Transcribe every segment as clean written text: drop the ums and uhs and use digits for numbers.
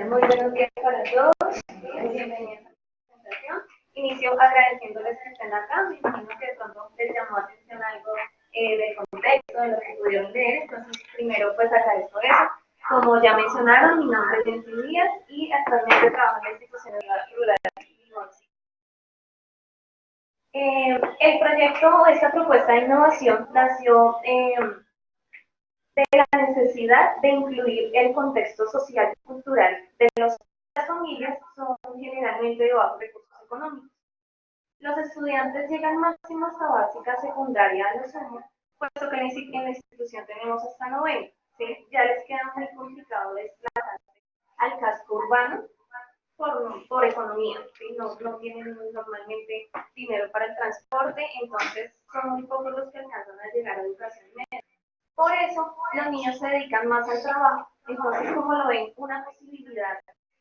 Muy buenos días para todos. Bienvenidos a la presentación. Inicio agradeciéndoles que estén acá. Me imagino que de pronto les llamó atención algo del contexto, de lo que pudieron leer. Entonces, primero, pues agradezco eso. Como ya mencionaron, mi nombre es Jensi Díaz y actualmente trabajo en la institución rural de Limón. El proyecto, esta propuesta de innovación nació de la necesidad de incluir el contexto social y cultural de las familias son generalmente de bajos recursos económicos. Los estudiantes llegan máximos a básica, secundaria, a los años, puesto que en la institución tenemos hasta noveno, ¿sí? Ya les queda muy complicado desplazarse al casco urbano por economía, ¿sí? No tienen normalmente dinero para el transporte, entonces son muy pocos los que alcanzan a llegar a educación media. Por eso, los niños se dedican más al trabajo. Entonces, como lo ven, una posibilidad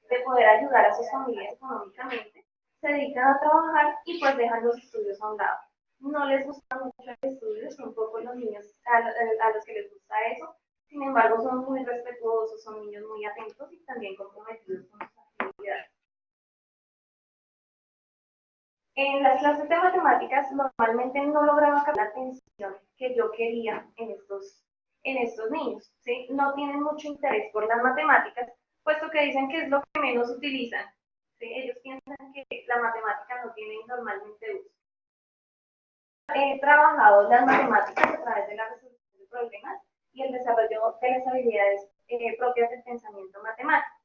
de poder ayudar a sus familias económicamente, se dedican a trabajar y pues dejan los estudios a un lado. No les gusta mucho el estudio, son pocos los niños a los que les gusta eso. Sin embargo, son muy respetuosos, son niños muy atentos y también comprometidos con sus actividades. En las clases de matemáticas normalmente no lograba captar la atención que yo quería en estos niños, ¿sí? No tienen mucho interés por las matemáticas, puesto que dicen que es lo que menos utilizan, ¿sí? Ellos piensan que la matemática no tiene normalmente uso. He trabajado las matemáticas a través de la resolución de problemas y el desarrollo de las habilidades propias del pensamiento matemático.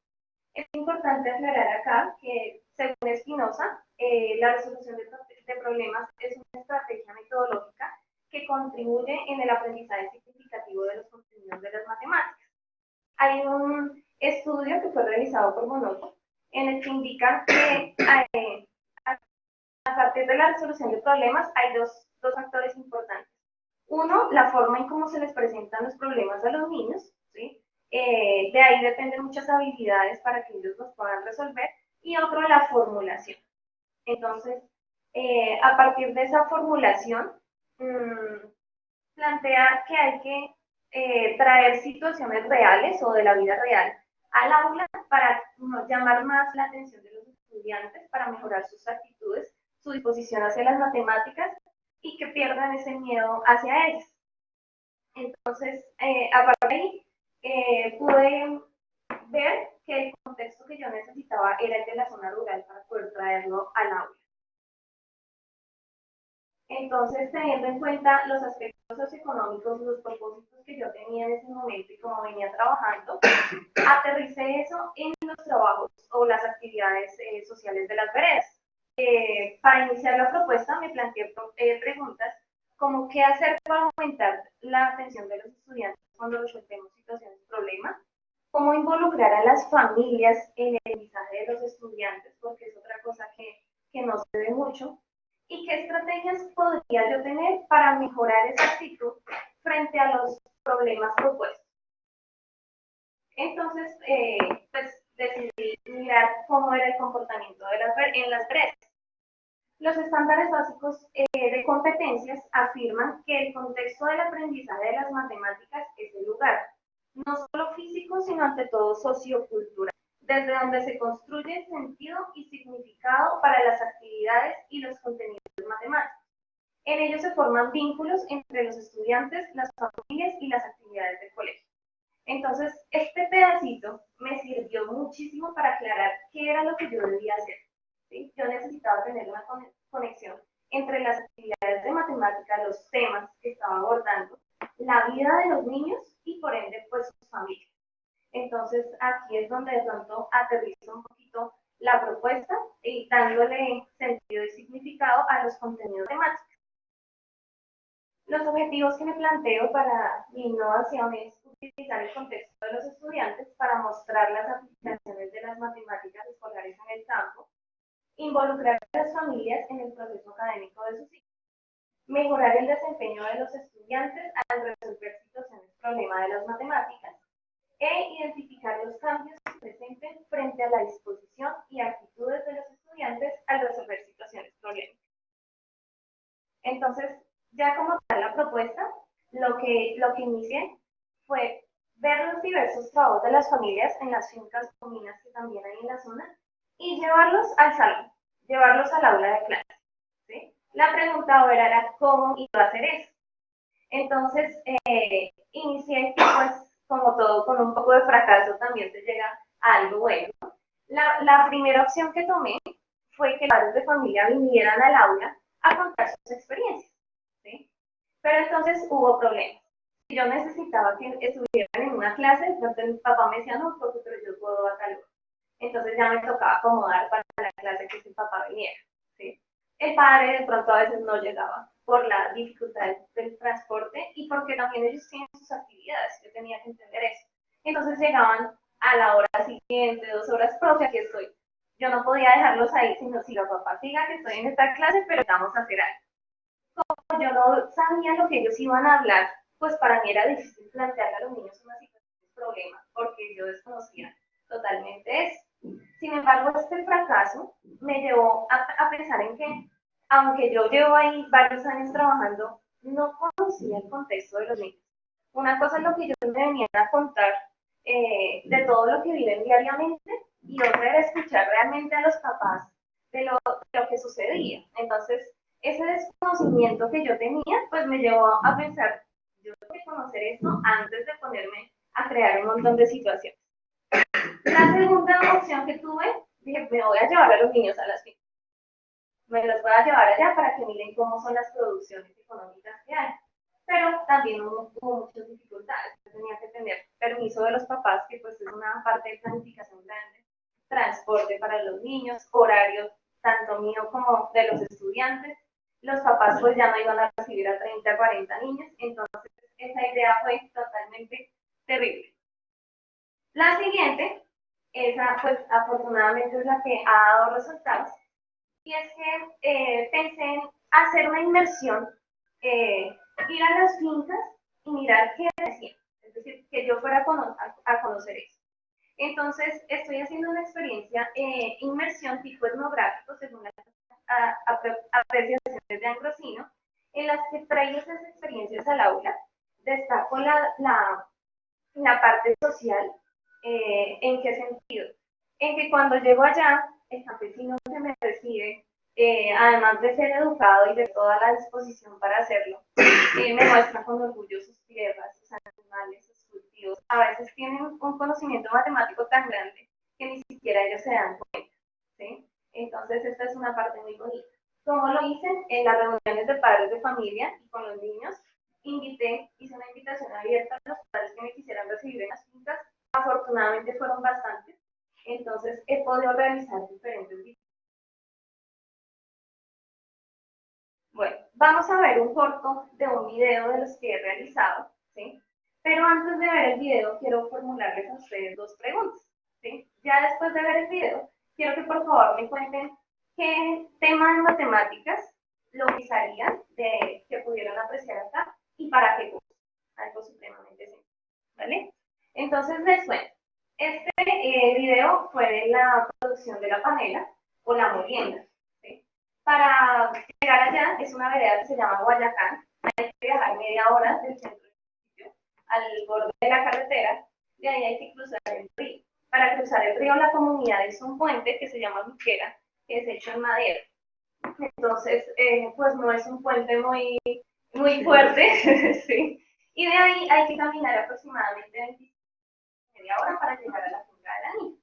Es importante aclarar acá que, según Espinosa, la resolución de problemas es una estrategia metodológica que contribuye en el aprendizaje significativo de los contenidos de las matemáticas. Hay un estudio que fue realizado por Monoto en el que indica que a partir de la resolución de problemas hay dos factores importantes. Uno, la forma en cómo se les presentan los problemas a los niños, ¿sí? De ahí dependen muchas habilidades para que ellos los puedan resolver. Y otro, la formulación. Entonces, a partir de esa formulación, plantea que hay que traer situaciones reales o de la vida real al aula para llamar más la atención de los estudiantes, para mejorar sus actitudes, su disposición hacia las matemáticas y que pierdan ese miedo hacia ellas. Entonces, a partir de ahí, pude ver que el contexto que yo necesitaba era el de la zona rural para poder traerlo al aula. Entonces, teniendo en cuenta los aspectos socioeconómicos, los propósitos que yo tenía en ese momento y cómo venía trabajando, aterricé eso en los trabajos o las actividades sociales de las veredas. Para iniciar la propuesta me planteé preguntas como qué hacer para aumentar la atención de los estudiantes cuando resolvemos situaciones de problemas, cómo involucrar a las familias en el aprendizaje de los estudiantes, porque es otra cosa que no se ve mucho, y qué estrategias podría yo tener para mejorar esa actitud frente a los problemas propuestos. Entonces, pues decidí mirar cómo era el comportamiento en las breves. Los estándares básicos de competencias afirman que el contexto del aprendizaje de las matemáticas es el lugar, no solo físico, sino ante todo sociocultural, desde donde se construye sentido y significado para las actividades y los contenidos matemáticos. En ello se forman vínculos entre los estudiantes, las familias y las actividades del colegio. Entonces, este pedacito me sirvió muchísimo para aclarar qué era lo que yo debía hacer. ¿Sí? Yo necesitaba tener una conexión entre las actividades de matemática, los temas que estaba abordando, la vida de los niños y por ende pues sus familias. Entonces aquí es donde de pronto aterrizo un poquito la propuesta y dándole sentido y significado a los contenidos temáticos. Los objetivos que me planteo para mi innovación es utilizar el contexto de los estudiantes para mostrar las aplicaciones de las matemáticas escolares en el campo, involucrar a las familias en el proceso académico de sus hijos, mejorar el desempeño de los estudiantes al resolver situaciones problema de las matemáticas e identificar los cambios que se presenten frente a la disposición y actitudes de los estudiantes al resolver situaciones problemáticas. Entonces, ya como tal la propuesta, lo que inicié fue ver los diversos trabajos de las familias en las fincas con minas que también hay en la zona, y llevarlos al salón, llevarlos al aula de clase. ¿Sí? La pregunta ahora era cómo iba a hacer eso. Entonces, inicié, pues, como todo, con un poco de fracaso también se llega a algo bueno. La primera opción que tomé fue que padres de familia vinieran al aula a contar sus experiencias. ¿Sí? Pero entonces hubo problemas. Si yo necesitaba que estuvieran en una clase, entonces mi papá me decía, no, porque pero yo puedo a tal hora. Entonces ya me tocaba acomodar para la clase que su papá viniera. ¿Sí? El padre de pronto a veces no llegaba por la dificultad del transporte y porque también ellos tienen sus actividades. Yo tenía que entender eso. Entonces llegaban a la hora siguiente, 2 horas, profe, aquí estoy. Yo no podía dejarlos ahí, sino siga papá, siga que estoy en esta clase, pero vamos a hacer algo. Yo no sabía lo que ellos iban a hablar, pues para mí era difícil plantearle a los niños una situación de problema, porque yo desconocía totalmente eso. Sin embargo, este fracaso me llevó a pensar en que, aunque yo llevo ahí varios años trabajando, no conocía el contexto de los niños. Una cosa es lo que yo me venía a contar de todo lo que viven diariamente y otra era escuchar realmente a los papás de lo que sucedía. Entonces, ese desconocimiento que yo tenía, pues me llevó a pensar, yo tengo que conocer esto antes de ponerme a crear un montón de situaciones. La segunda opción que tuve, dije, me voy a llevar a los niños a las fincas. Me los voy a llevar allá para que miren cómo son las producciones económicas que hay. Pero también hubo muchas dificultades. Yo tenía que tener permiso de los papás, que pues es una parte de planificación grande, transporte para los niños, horarios tanto mío como de los estudiantes. Los papás pues ya no iban a recibir a 30, 40 niños, entonces esa idea fue totalmente terrible. La siguiente, esa pues afortunadamente es la que ha dado resultados, y es que pensé en hacer una inmersión, ir a las fincas y mirar qué decían, es decir, que yo fuera a conocer eso. Entonces, estoy haciendo una experiencia, inmersión tipo etnográfico, según las apreciaciones de Ambrosino, en las que traigo esas experiencias al aula, destaco la parte social. ¿En qué sentido? En que cuando llego allá, el campesino que me recibe, además de ser educado y de toda la disposición para hacerlo, me muestra con orgullo sus tierras, sus animales, sus cultivos. A veces tienen un conocimiento matemático tan grande que ni siquiera ellos se dan cuenta. ¿Sí? Entonces, esta es una parte muy bonita. ¿Cómo lo hice? En las reuniones de padres de familia y con los niños, hice una invitación abierta a los padres que me quisieran recibir en las fincas. Afortunadamente fueron bastantes, entonces he podido realizar diferentes videos. Bueno, vamos a ver un corto de un video de los que he realizado, ¿sí? Pero antes de ver el video, quiero formularles a ustedes 2 preguntas, ¿sí? Ya después de ver el video, quiero que por favor me cuenten qué tema de matemáticas lo utilizarían de que pudieran apreciar acá y para qué cosa. Algo supremamente simple, ¿vale? Entonces les cuento. Este video fue de la producción de la panela o la molienda. ¿Sí? Para llegar allá es una vereda que se llama Guayacán. Hay que viajar media hora del centro del sitio al borde de la carretera. De ahí hay que cruzar el río. Para cruzar el río, la comunidad hizo un puente que se llama Miquera, que es hecho en madera. Entonces, pues no es un puente muy fuerte, ¿sí? Y de ahí hay que caminar aproximadamente 25 media hora para llegar a la finca de la niña.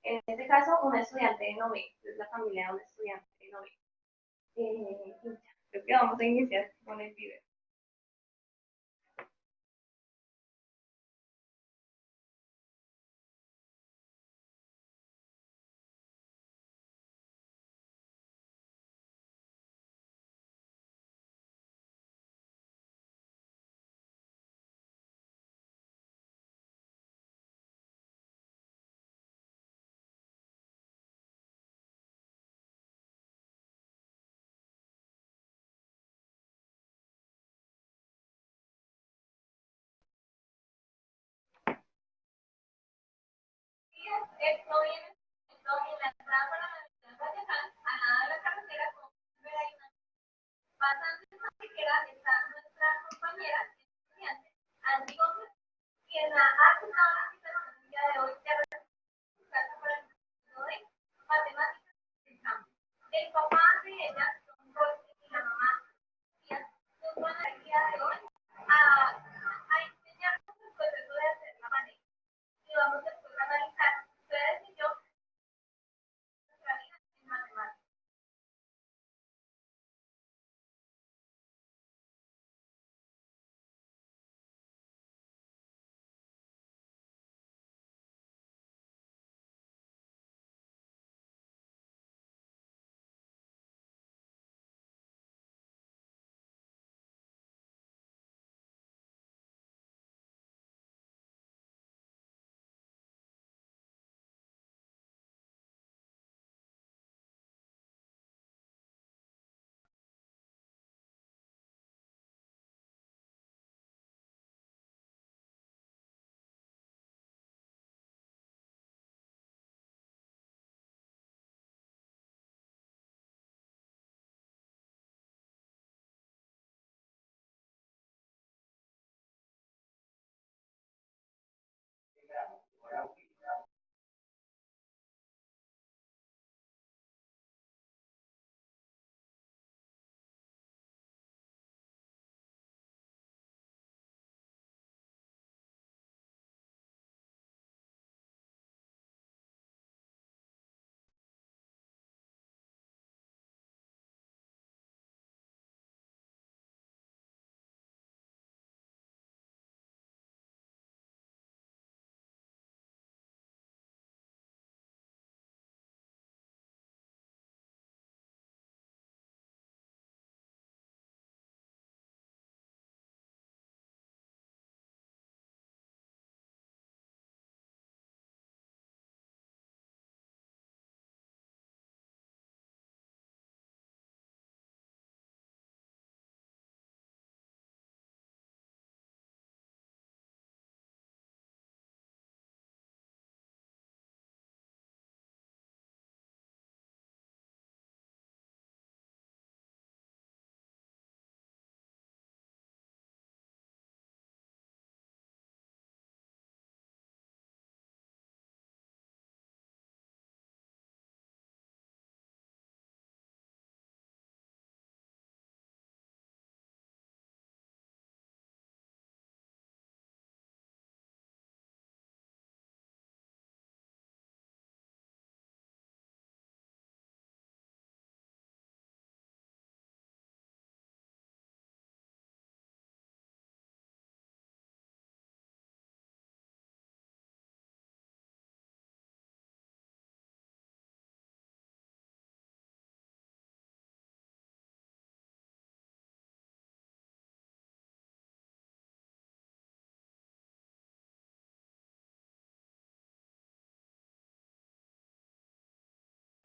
En este caso, una estudiante de noveno, es la familia de un estudiante de noveno. Creo que vamos a iniciar con el video. Esto viene en la entrada para la Valle a nada de la carretera, como ver hay una pasante más que está nuestra compañera estudiante, Andy Gómez, quien ha aceptado la invitación el día de hoy de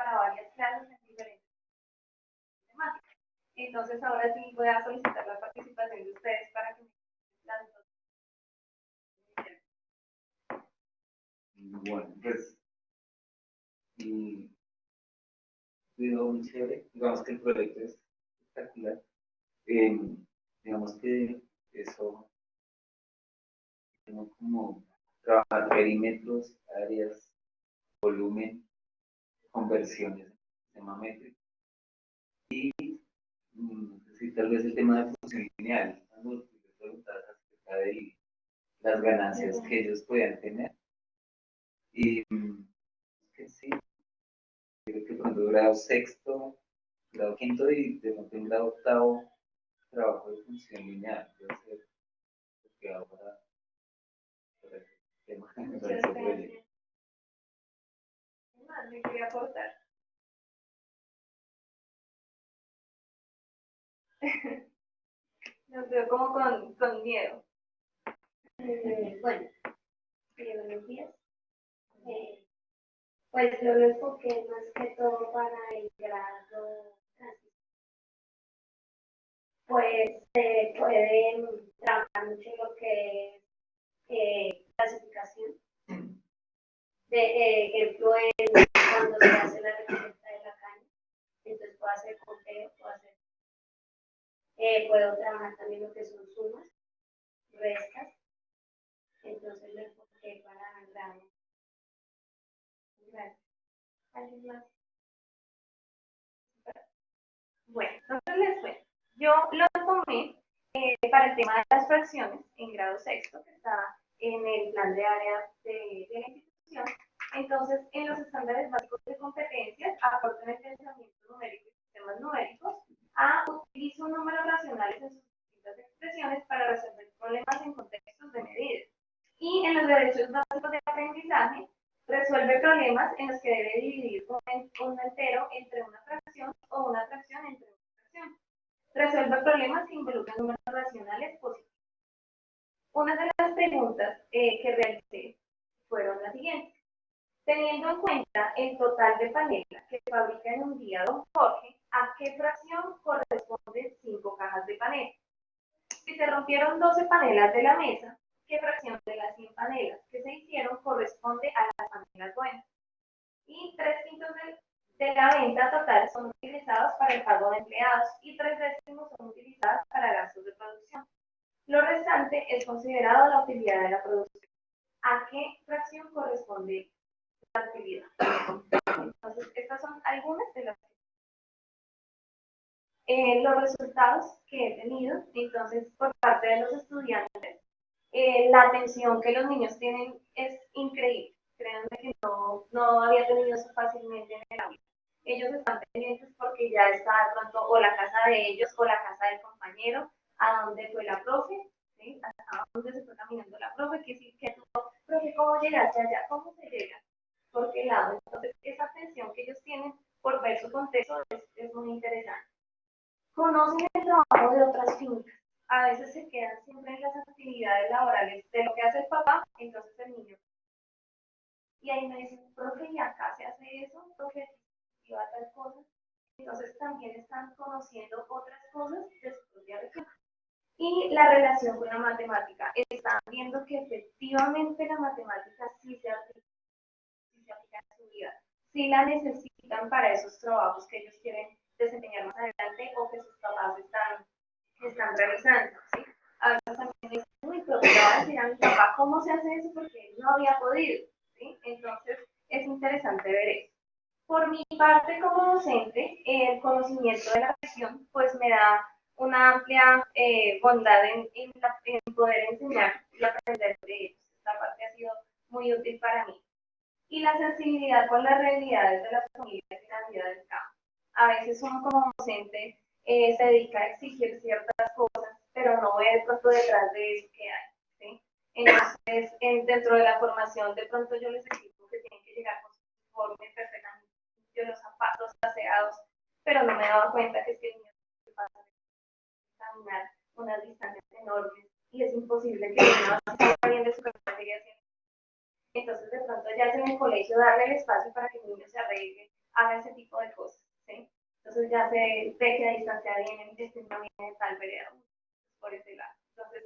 para varias clases en diferentes temáticas. Entonces ahora sí voy a solicitar la participación de ustedes para que me las dos. Bueno, pues, y digo, muy chévere. Digamos que el proyecto es espectacular. Eh, digamos que eso, tengo como trabajar perímetros, áreas, volumen, conversiones en sistema métrico. Sí, tal vez el tema de función lineal, cuando tú les preguntabas acerca de las ganancias que ellos podían tener. Y que sí, creo que cuando grado sexto, grado quinto y de pronto en grado octavo, trabajo de función lineal. Debe ser porque ahora, por el tema me parece proyecto. Más me quería aportar. Los veo como con miedo. Bueno, buenos días. Pues yo lo enfoqué más que todo para el grado transición. Pues se puede trabajar mucho en lo que es clasificación. De ejemplo, cuando se hace la recolecta de la caña, entonces puedo hacer conteo, puedo trabajar también lo que son sumas, restas, entonces lo enfoqué para el grado. ¿Alguien más? Bueno, entonces les cuento. Yo lo tomé para el tema de las fracciones en grado sexto, que está en el plan de área de la institución. Entonces, en los estándares básicos de competencias, aportan el pensamiento numérico y sistemas numéricos, utilizo números racionales en sus distintas expresiones para resolver problemas en contextos de medida. Y en los derechos básicos de aprendizaje, resuelve problemas en los que debe dividir un entero entre una fracción o una fracción entre una fracción. Resuelve problemas que involucran números racionales positivos. Una de las preguntas que realicé fueron las siguientes. Teniendo en cuenta el total de panelas que fabrica en un día don Jorge, ¿a qué fracción corresponden 5 cajas de panela? Si se rompieron 12 panelas de la mesa, ¿qué fracción de las 100 panelas que se hicieron corresponde a las panelas buenas? Y 3/5 de la venta total son utilizados para el pago de empleados y 3/10 son utilizados para gastos de producción. Lo restante es considerado la utilidad de la producción. ¿A qué fracción corresponde la utilidad? Entonces, estas son algunas de las los resultados que he tenido. Entonces, por parte de los estudiantes, la atención que los niños tienen es increíble. Créanme que no había tenido eso fácilmente en el aula. Ellos están pendientes porque ya está de pronto o la casa de ellos o la casa del compañero, a dónde fue la profe, ¿sí? A dónde se fue caminando la profe, que sí, que tú, profe, ¿cómo llegaste allá? ¿Cómo se llega? ¿Por qué lado? Entonces, esa atención que ellos tienen por ver su contexto es muy interesante. Conocen el trabajo de otras fincas. A veces se quedan siempre en las actividades laborales de lo que hace el papá, entonces el niño. Y ahí me dicen, profe, ¿y acá se hace eso? Profe, ¿y va tal cosa? Entonces también están conociendo otras cosas de su propia región. Y la relación con la matemática. Están viendo que efectivamente la matemática sí se aplica en su vida. Sí la necesitan para esos trabajos que ellos quieren desempeñar más adelante o que sus papás están realizando. ¿Sí? A veces también dicen, uy, pero le voy a decir a mi papá cómo se hace eso porque él no había podido. ¿Sí? Entonces, es interesante ver eso. Por mi parte como docente, el conocimiento de la región pues me da una amplia bondad en poder enseñar y aprender de ellos. Esta parte ha sido muy útil para mí. Y la sensibilidad con las realidades de las familias y la vida del campo. A veces uno como docente se dedica a exigir ciertas cosas, pero no ve de pronto detrás de eso que hay. ¿Sí? Entonces, dentro de la formación, de pronto yo les exijo que tienen que llegar con su uniforme perfectamente, los zapatos aseados, pero no me daba cuenta que es que el niño pasa a caminar unas distancias enormes y es imposible que el niño salga bien de su casa y haciendo. Entonces, de pronto ya es en el colegio darle el espacio para que el niño se arregle haga ese tipo de cosas, ¿sí? Entonces ya se ve que a distancia viene, no viene tal vereda, por ese lado. Entonces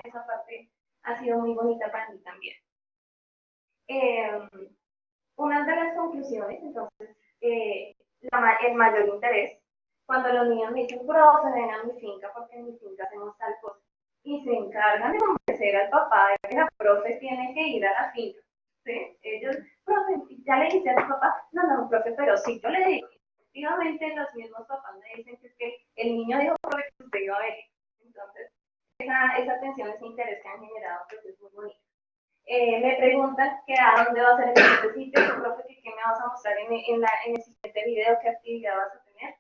esa parte ha sido muy bonita para mí también. Una de las conclusiones, entonces, el mayor interés, cuando los niños me dicen, profe, ven a mi finca porque en mi finca hacemos tal cosa, y se encargan de convencer al papá de que la profe tiene que ir a la finca, ¿sí? Ellos, profe, ya le dice a su papá, no, profe, pero sí, yo le digo, efectivamente los mismos papás me dicen que es que el niño dijo, profe, que usted iba a ver. Entonces, esa atención, ese interés que han generado, pues es muy bonito. Me preguntan que a dónde va a ser el siguiente sitio, profe, que qué me vas a mostrar en el siguiente video, qué actividad vas a tener.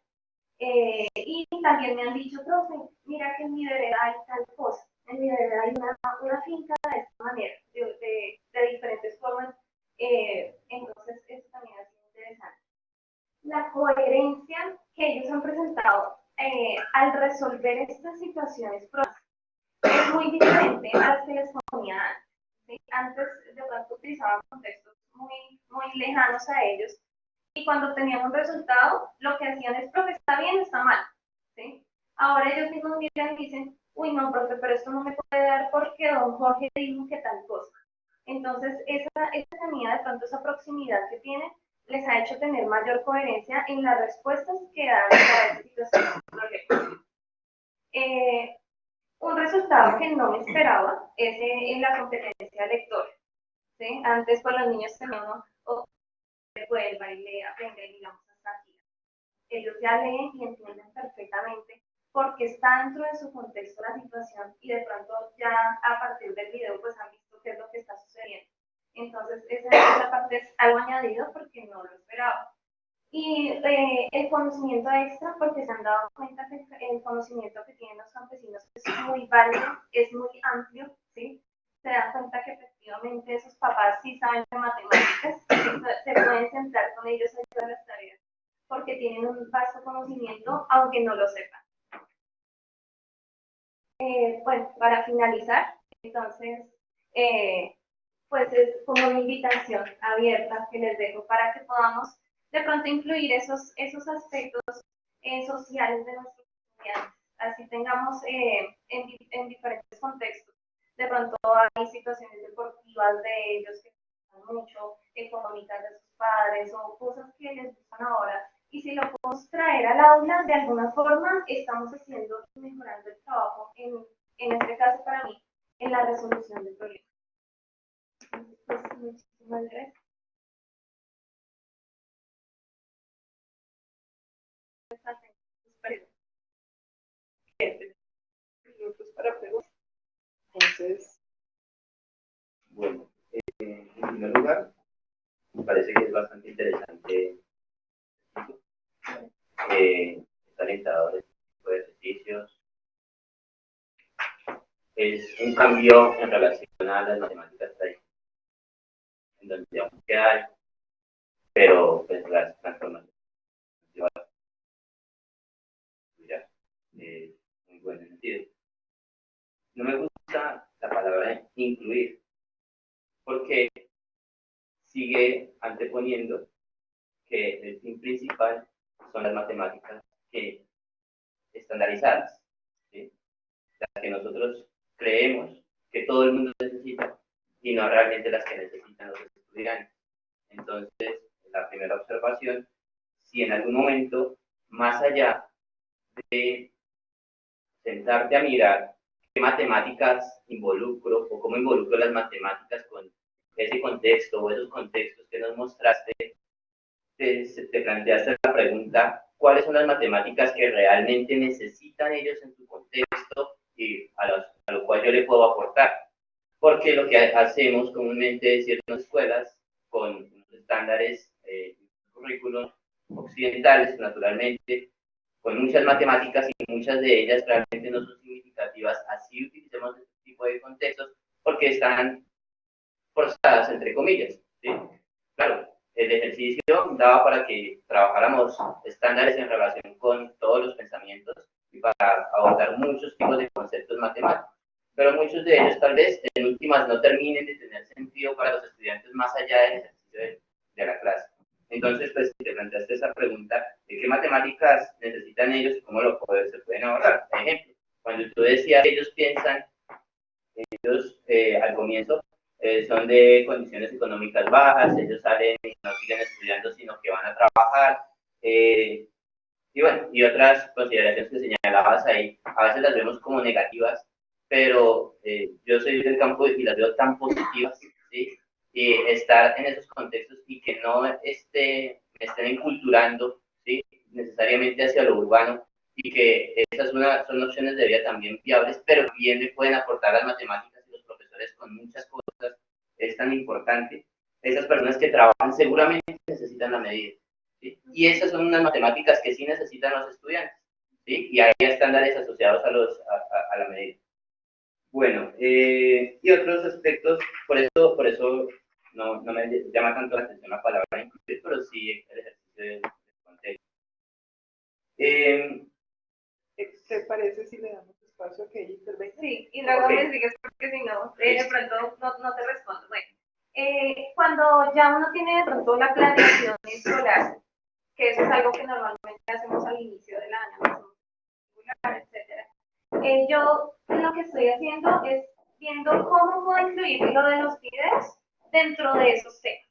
Y también me han dicho, profe, mira que en mi vereda hay tal cosa, en mi vereda hay una finca de esta manera, de diferentes formas. Entonces, eso también ha sido interesante. La coherencia que ellos han presentado al resolver estas situaciones es muy diferente a las que les ponía antes. ¿Sí? Antes de pronto utilizaban contextos muy lejanos a ellos y cuando tenían un resultado lo que hacían es, profe, está bien, está mal. ¿Sí? Ahora ellos mismos miran y dicen, uy, no, profe, pero esto no me puede dar porque don Jorge dijo que tal cosa. Entonces, esa tenía de pronto esa proximidad que tienen les ha hecho tener mayor coherencia en las respuestas que dan para esta situación de problemas. Un resultado que no me esperaba es en la competencia lectora. ¿Sí? Antes, con los niños tenían vuelva y lea, venga y digamos hasta aquí. Ellos ya leen y entienden perfectamente porque está dentro de su contexto la situación y de pronto ya a partir del video pues han visto qué es lo que está sucediendo. Entonces, esa parte es algo añadido porque no lo esperaba. Y el conocimiento extra, porque se han dado cuenta que el conocimiento que tienen los campesinos es muy válido, es muy amplio, ¿sí? Se dan cuenta que efectivamente esos papás sí saben de matemáticas, se pueden sentar con ellos a ayudar las tareas, porque tienen un vasto conocimiento, aunque no lo sepan. Bueno, para finalizar, entonces, pues es como una invitación abierta que les dejo para que podamos de pronto incluir esos aspectos sociales de nuestros estudiantes. Así tengamos en diferentes contextos. De pronto hay situaciones deportivas de ellos que gustan mucho, económicas de sus padres o cosas que les gustan ahora. Y si lo podemos traer al aula, de alguna forma estamos haciendo y mejorando el trabajo, en este caso para mí, en la resolución del problema. Pues, muchísimas gracias. Minutos para preguntas. Entonces, bueno, en primer lugar, me parece que es bastante interesante. Está orientado a este tipo de ejercicios. Es un cambio en relación a las matemáticas tradicionales, en donde aún queda algo, pero pues las transformaciones muy buen sentido. No me gusta la palabra incluir, porque sigue anteponiendo que el fin principal son las matemáticas que estandarizadas, ¿sí? Las que nosotros creemos que todo el mundo necesita y no realmente las que necesitan los estudiantes. Entonces, la primera observación, si en algún momento, más allá de sentarte a mirar qué matemáticas involucro o cómo involucro las matemáticas con ese contexto o esos contextos que nos mostraste, te planteaste la pregunta, ¿cuáles son las matemáticas que realmente necesitan ellos en su contexto y a lo cual yo le puedo aportar? Porque lo que hacemos comúnmente en ciertas escuelas, con estándares currículos occidentales, naturalmente, con muchas matemáticas y muchas de ellas realmente no son significativas, así utilicemos este tipo de contextos porque están forzadas, entre comillas, ¿sí? Claro, el ejercicio daba para que trabajáramos estándares en relación con todos los pensamientos y para abordar muchos tipos de conceptos matemáticos, pero muchos de ellos tal vez en últimas no terminen de tener sentido para los estudiantes más allá del ejercicio de la clase. Entonces, Entonces, pues, si te planteaste esa pregunta de qué matemáticas necesitan ellos y cómo se pueden abordar. Por ejemplo, cuando tú decías que ellos piensan, al comienzo son de condiciones económicas bajas, ellos salen y no siguen estudiando, sino que van a trabajar. Y bueno, y otras consideraciones que señalabas ahí, a veces las vemos como negativas, pero yo soy del campo y las veo tan positivas, ¿sí? Y estar en esos contextos y que no me estén enculturando, ¿sí? Necesariamente hacia lo urbano, y que esas son opciones de vida también viables, pero bien le pueden aportar las matemáticas y los profesores con muchas cosas, es tan importante. Esas personas que trabajan seguramente necesitan la medida. ¿Sí? Y esas son unas matemáticas que sí necesitan los estudiantes, ¿sí? Y hay estándares asociados a la medida. Bueno, y otros aspectos, por eso no me llama tanto la atención la palabra incluir, pero sí el ejercicio del contexto. ¿Te parece si le damos espacio a que ella intervenga? Sí, y luego Okay. me sigues porque si no, de pronto no te respondo. Bueno, cuando ya uno tiene de pronto la planeación escolar, que eso es algo que normalmente hacemos al inicio del año, etcétera. Yo lo que estoy haciendo es viendo cómo puedo incluir lo de los videos dentro de esos temas,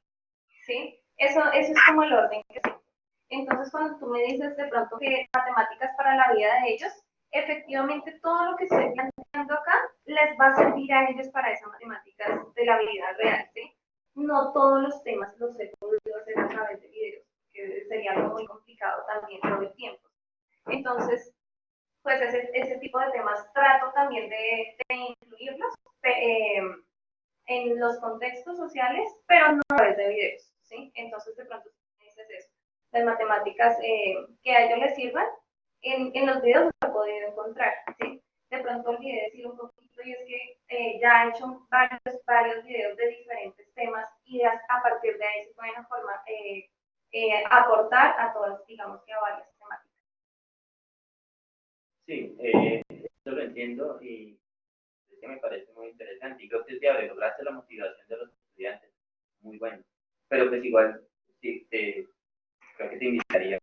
¿sí? Eso es como el orden que sigo. Entonces, cuando tú me dices de pronto que matemáticas para la vida de ellos, efectivamente todo lo que estoy planteando acá les va a servir a ellos para esas matemáticas de la vida real, ¿sí? No todos los temas los he podido hacer a través de videos, que sería algo muy complicado también todo el tiempo. Entonces, pues ese tipo de temas trato también de incluirlos en los contextos sociales, pero no a través de videos, ¿sí? Entonces, de pronto, dices eso, las matemáticas que a ellos les sirvan, en los videos lo he podido encontrar, ¿sí? De pronto olvidé decir un poquito, y es que ya he hecho varios videos de diferentes temas, y a partir de ahí se pueden aportar a todas, digamos que a varias temáticas. Sí, eso lo entiendo y es que me parece muy interesante y creo que es viable, lograste la motivación de los estudiantes, muy bueno, pero pues igual sí, creo que te invitaría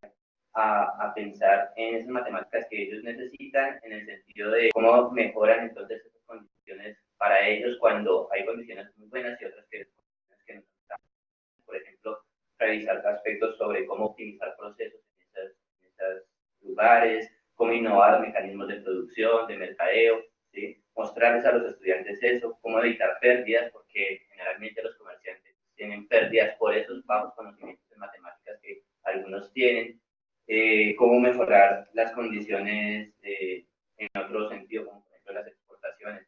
a pensar en esas matemáticas que ellos necesitan, en el sentido de cómo mejoran entonces esas condiciones para ellos cuando hay condiciones muy buenas y otras que no están. Por ejemplo, revisar aspectos sobre cómo optimizar procesos en esos lugares, cómo innovar mecanismos de producción, de mercadeo, ¿sí? Mostrarles a los estudiantes eso, cómo evitar pérdidas, porque generalmente los comerciantes tienen pérdidas por esos bajos conocimientos de matemáticas que algunos tienen, cómo mejorar las condiciones en otro sentido, como por ejemplo las exportaciones.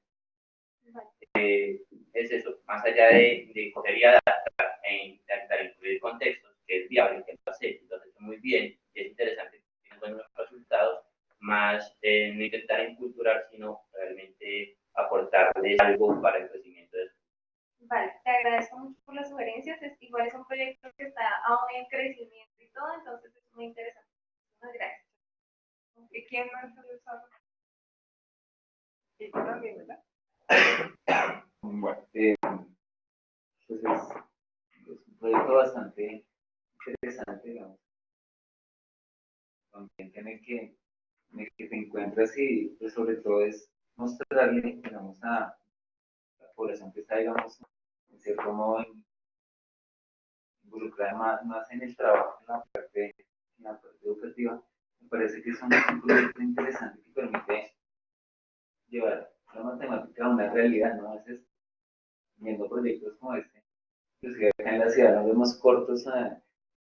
Es eso, más allá de coger y adaptar e intentar incluir contextos, que es viable, que lo has hecho muy bien, y es interesante, que tienes buenos resultados, más no intentar inculturar, sino realmente aportarles algo para el crecimiento de eso. Vale, te agradezco mucho por las sugerencias. Igual es un proyecto que está aún en crecimiento y todo, entonces es muy interesante. Muchas gracias. ¿Y quién más lo sabe? Y tú también, ¿verdad? Bueno, pues es un proyecto bastante interesante, digamos, en el que te encuentras y pues sobre todo es mostrarle, digamos, a la población que está, digamos, en cierto modo involucrada más en el trabajo, en la parte educativa. Me parece que es un proyecto interesante que permite llevar la matemática a una realidad, ¿no? A veces, viendo proyectos como este, pues que acá en la ciudad nos vemos cortos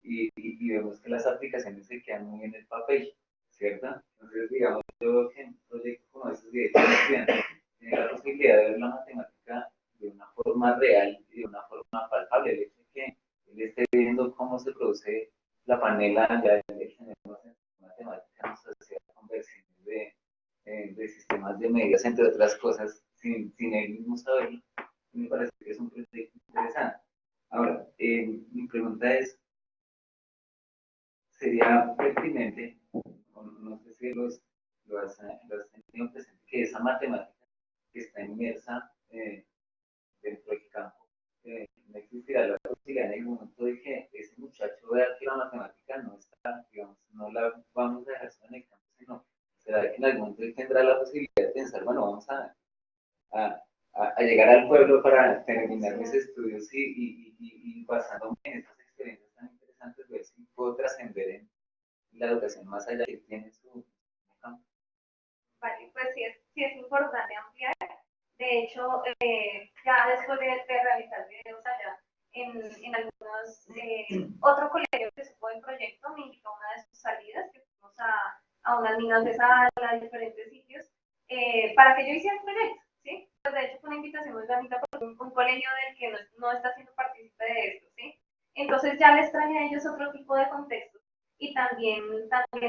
y vemos que las aplicaciones se quedan muy en el papel, ¿cierto? Entonces, digamos, yo que en un proyecto como este, de hecho, el estudiante tiene la posibilidad de ver la matemática de una forma real y de una forma palpable. El hecho de que él esté viendo cómo se produce la panela ya de matemática nos hace conversiones de sistemas de medidas, entre otras cosas, sin él mismo saberlo. Me parece que es un proyecto interesante. Ahora, mi pregunta es, ¿sería pertinente, no sé si lo has tenido presente, que esa matemática que está inmersa dentro del campo, no existirá la posibilidad en el momento de que ese muchacho vea que la matemática no está, digamos, no la vamos a dejar solo en el campo, sino será que en algún momento él tendrá la posibilidad de pensar, bueno, vamos a, a llegar al pueblo para terminar mis estudios y basándome en estas experiencias tan interesantes, ver si puedo trascender en la educación más allá que tiene su campo. Vale, pues sí es importante ampliar. De hecho, ya después de realizar videos allá en algunos, otro colegio que supo el proyecto me invitó a una de sus salidas, que fuimos a unas minas de sal, a diferentes sitios, para que yo hiciera el proyecto, ¿sí? Pues de hecho fue una invitación muy bonita por un colegio del que no está siendo partícipe de esto, ¿sí? Entonces ya les traje a ellos otro tipo de contexto y también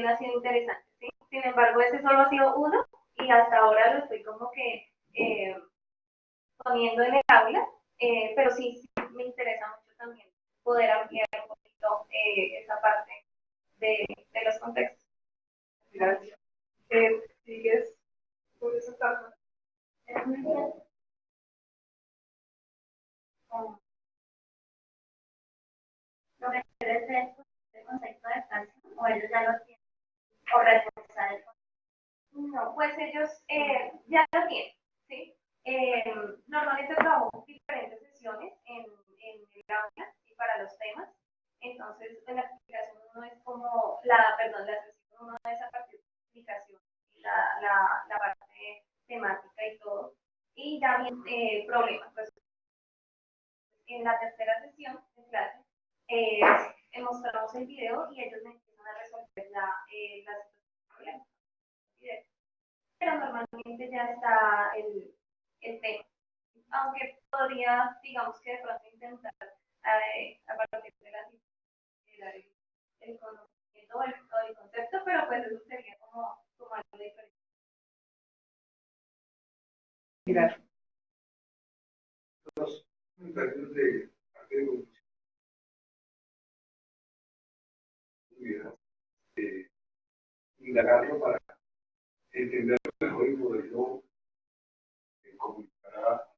ha sido interesante, ¿sí? Sin embargo, ese solo ha sido uno y hasta ahora lo estoy como que poniendo en el aula, pero sí me interesa mucho también poder ampliar un poquito esa parte de los contextos. Gracias. ¿Sigues por esa etapa? Lo que quiere es el concepto de expansión, o ellos ya lo tienen, o reforzar el concepto. No, pues ellos ya lo tienen, ¿sí? Normalmente trabajo diferentes sesiones en el aula y para los temas. Entonces, en la explicación uno es como, la sesión uno es a partir de la explicación y la parte temática y todo. Y también problemas. Pues, en la tercera sesión de clase, mostramos el video y ellos me empiezan a resolver la situación del problema. Pero normalmente ya está el tema. Aunque podría, digamos que de pronto intentar a partir de la dar el conocimiento o el concepto, pero pues eso sería como algo diferente. Gracias. Los comentarios de parte de conclusión, indagarlo para entenderlo mejor y poderlo comunicar.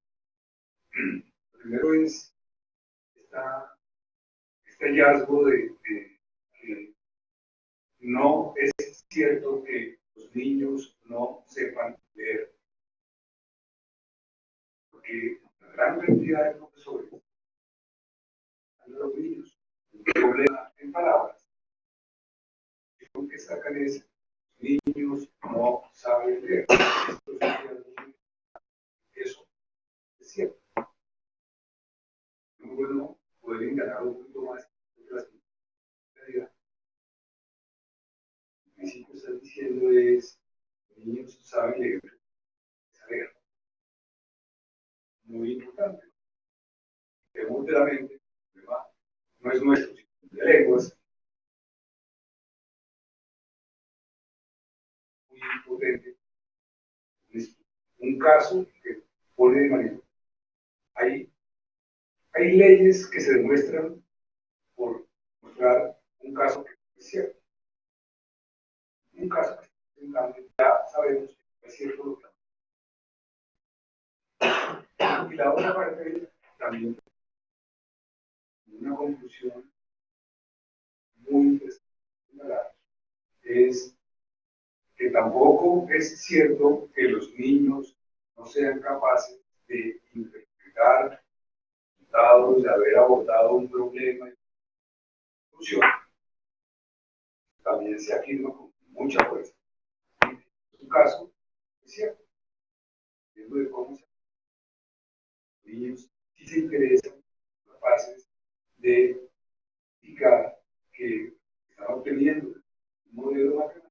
Lo primero es este hallazgo de que no es cierto que los niños no sepan leer, porque la gran cantidad de profesores a los niños un problema en palabras, y lo que sacan es los niños no saben leer. Eso es cierto. Es bueno poder indagar un poquito más de la realidad. El principio que estás diciendo es los niños saben leer, muy importante. Tenemos de la mente, el problema no es nuestro, sino de lenguas, muy potente. Es un caso que pone de manera. Hay leyes que se demuestran por mostrar un caso que es cierto. Un caso que en cambio ya sabemos que no es cierto lo que. Y la otra parte también, una conclusión muy interesante es que tampoco es cierto que los niños no sean capaces de interpretar resultados, de haber abordado un problema y solución. También se afirma con mucha fuerza. En su caso, es cierto. Viendo de cómo los niños sí se interesan, capaces de indicar que están obteniendo un modelo matemático